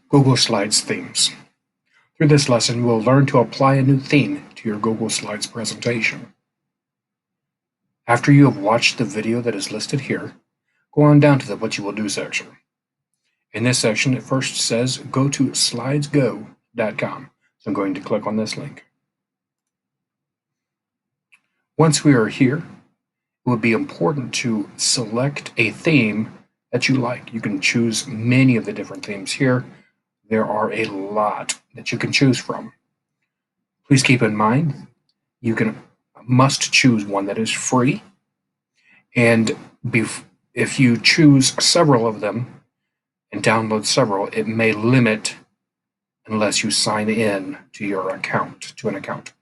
Google Slides themes. Through this lesson, you will learn to apply a new theme to your Google Slides presentation. After you have watched the video that is listed here, go on down to the What You Will Do section. In this section, it first says go to slidesgo.com. So I'm going to click on this link. Once we are here, it would be important to select a theme that you like. You can choose many of the different themes here. There are a lot that you can choose from. Please keep in mind, you must choose one that is free, and if you choose several of them and download several, it may limit unless you sign in to an account.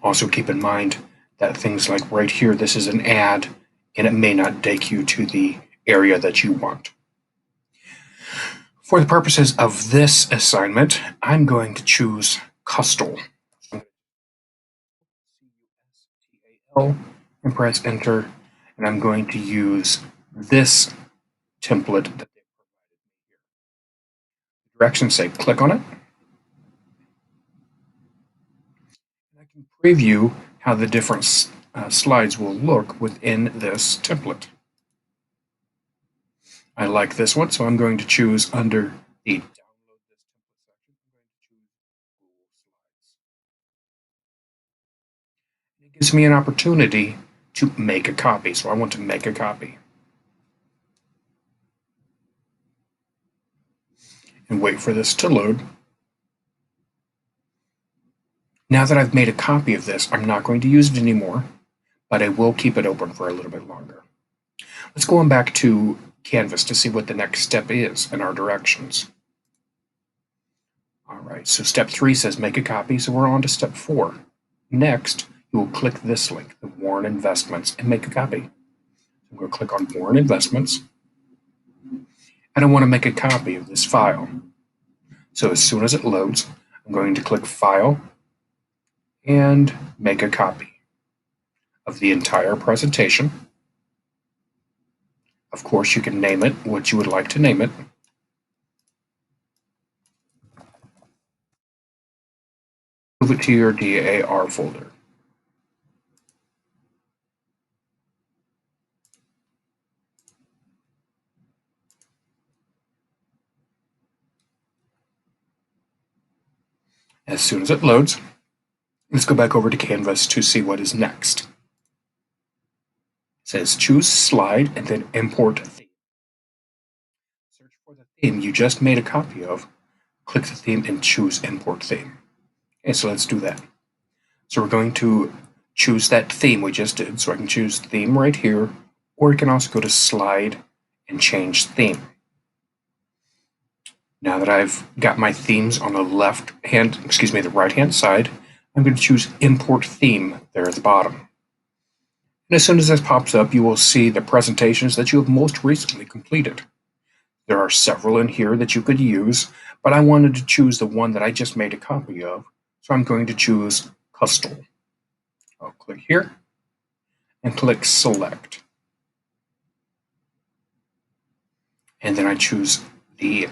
Also keep in mind that things like right here, this is an ad, and it may not take you to the area that you want. For the purposes of this assignment, I'm going to choose Custal. And press enter, and I'm going to use this template that they provided me here. The directions say click on it. And I can preview how the different slides will look within this template. I like this one, so I'm going to choose under the download this template section, I'm going to choose Google Slides. It gives me an opportunity to make a copy, so I want to make a copy. And wait for this to load. Now that I've made a copy of this, I'm not going to use it anymore, but I will keep it open for a little bit longer. Let's go on back to Canvas to see what the next step is in our directions. All right, so step 3 says make a copy, so we're on to step 4. Next, you will click this link, the Warren Investments, and make a copy. I'm going to click on Warren Investments, and I want to make a copy of this file. So as soon as it loads, I'm going to click File and make a copy of the entire presentation. Of course, you can name it what you would like to name it. Move it to your DAR folder. As soon as it loads, let's go back over to Canvas to see what is next. It says choose slide and then import theme. Search for the theme you just made a copy of, click the theme and choose import theme. Okay, so let's do that. So we're going to choose that theme we just did. So I can choose theme right here, or you can also go to slide and change theme. Now that I've got my themes on the the right-hand side, I'm going to choose Import Theme there at the bottom. And as soon as this pops up, you will see the presentations that you have most recently completed. There are several in here that you could use, but I wanted to choose the one that I just made a copy of, so I'm going to choose Custal. I'll click here and click Select. And then I choose the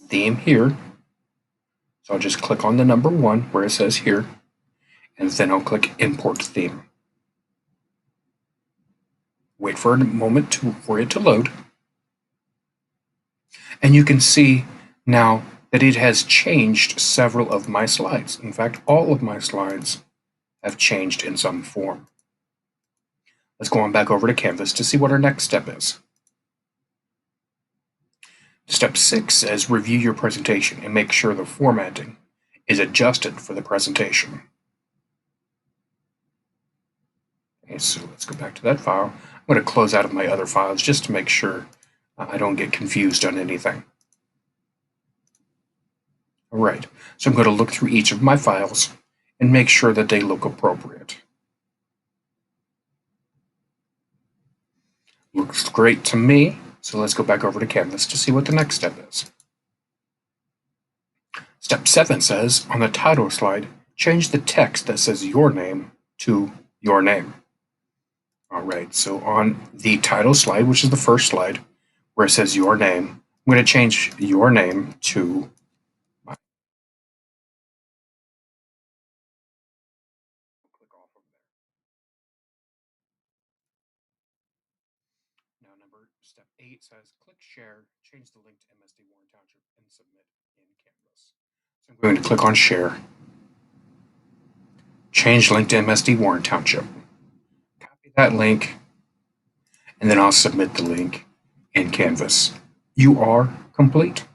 theme here. So I'll just click on the number 1 where it says here, and then I'll click Import Theme. Wait for a moment for it to load. And you can see now that it has changed several of my slides. In fact, all of my slides have changed in some form. Let's go on back over to Canvas to see what our next step is. Step 6 says review your presentation and make sure the formatting is adjusted for the presentation. Okay, so let's go back to that file. I'm going to close out of my other files just to make sure I don't get confused on anything. All right, so I'm going to look through each of my files and make sure that they look appropriate. Looks great to me. So let's go back over to Canvas to see what the next step is. Step 7 says, on the title slide, change the text that says your name to your name. All right, so on the title slide, which is the first slide, where it says your name, I'm going to change your name to my. Click off of there. Now, step 8 says click share, change the link to MSD Warren Township, and submit in Canvas. So I'm going to click on share, change link to MSD Warren Township, copy that link, and then I'll submit the link in Canvas. You are complete.